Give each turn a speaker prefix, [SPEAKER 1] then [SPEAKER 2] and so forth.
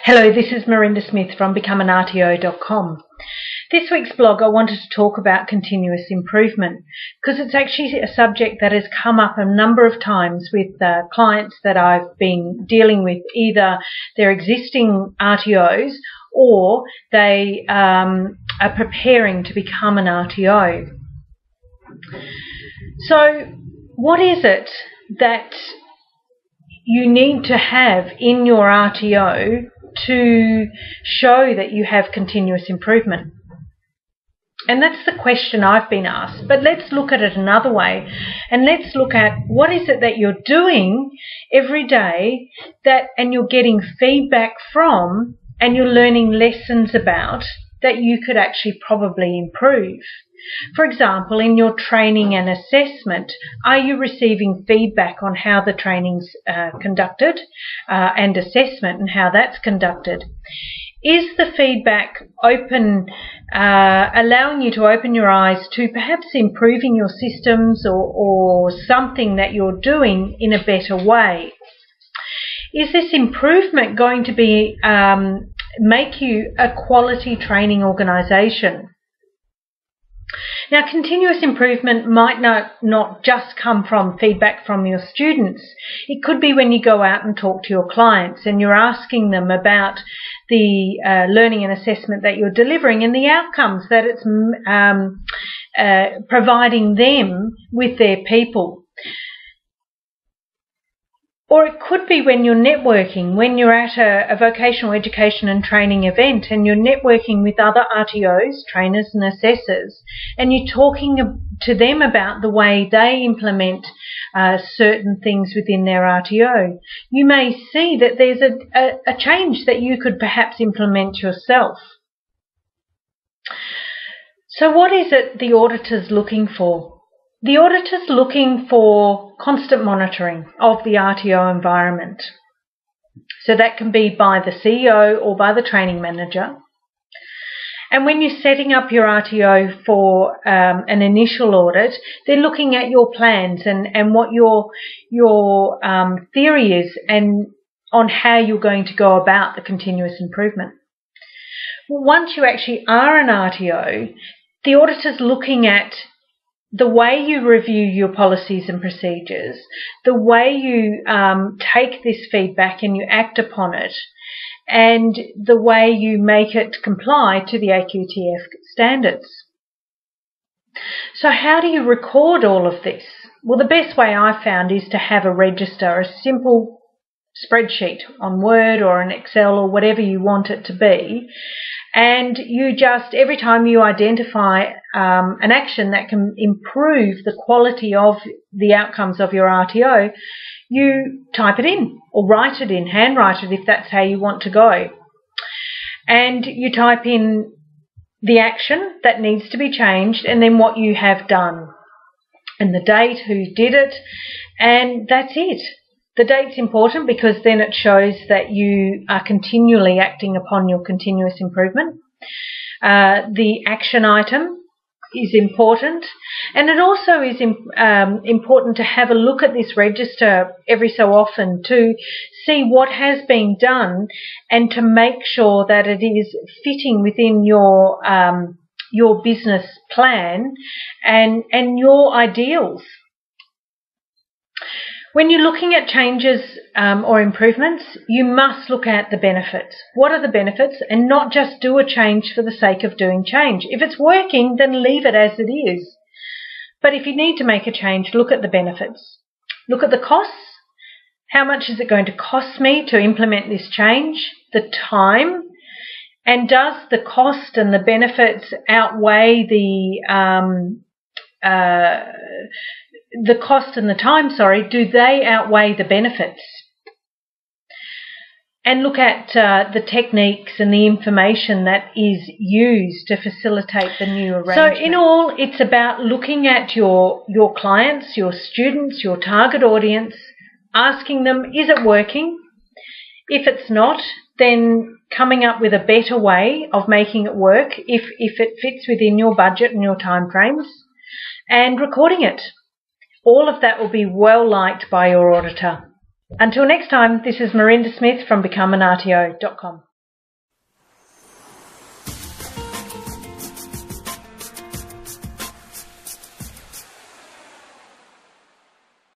[SPEAKER 1] Hello, this is Marinda Smith from becomeanrto.com. This week's blog I wanted to talk about continuous improvement because it's actually a subject that has come up a number of times with clients that I've been dealing with. Either they're existing RTOs or they are preparing to become an RTO. So what is it that you need to have in your RTO to show that you have continuous improvement? And that's the question I've been asked. But let's look at it another way, and let's look at what is it that you're doing every day and you're getting feedback from and you're learning lessons about that you could actually probably improve. For example, in your training and assessment, are you receiving feedback on how the training's conducted and assessment and how that's conducted? Is the feedback open, allowing you to open your eyes to perhaps improving your systems or something that you're doing in a better way? Is this improvement going to be make you a quality training organisation? Now, continuous improvement might not just come from feedback from your students. It could be when you go out and talk to your clients and you're asking them about the learning and assessment that you're delivering and the outcomes that it's providing them with their people. Or it could be when you're networking, when you're at a vocational education and training event and you're networking with other RTOs, trainers and assessors, and you're talking to them about the way they implement certain things within their RTO. You may see that there's a change that you could perhaps implement yourself. So what is it the auditor's looking for? The auditor's looking for constant monitoring of the RTO environment. So that can be by the CEO or by the training manager. And when you're setting up your RTO for an initial audit, they're looking at your plans and what your theory is and on how you're going to go about the continuous improvement. Once you actually are an RTO, the auditor's looking at the way you review your policies and procedures, the way you take this feedback and you act upon it, and the way you make it comply to the AQTF standards. So how do you record all of this? Well, the best way I've found is to have a register, a simple spreadsheet on Word or an Excel or whatever you want it to be. And you just, every time you identify an action that can improve the quality of the outcomes of your RTO, you type it in or write it in, handwrite it if that's how you want to go. And you type in the action that needs to be changed and then what you have done and the date, who did it, and that's it. The date's important because then it shows that you are continually acting upon your continuous improvement. The action item is important, and it also is important to have a look at this register every so often to see what has been done and to make sure that it is fitting within your business plan and your ideals. When you're looking at changes or improvements, you must look at the benefits. What are the benefits? And not just do a change for the sake of doing change. If it's working, then leave it as it is. But if you need to make a change, look at the benefits. Look at the costs. How much is it going to cost me to implement this change? The time. And does the cost and the benefits outweigh the cost and the time, do they outweigh the benefits? And look at the techniques and the information that is used to facilitate the new arrangement. So in all, it's about looking at your clients, your students, your target audience, asking them, is it working? If it's not, then coming up with a better way of making it work if it fits within your budget and your time frames, and recording it. All of that will be well liked by your auditor. Until next time, this is Marinda Smith from becomeanrto.com.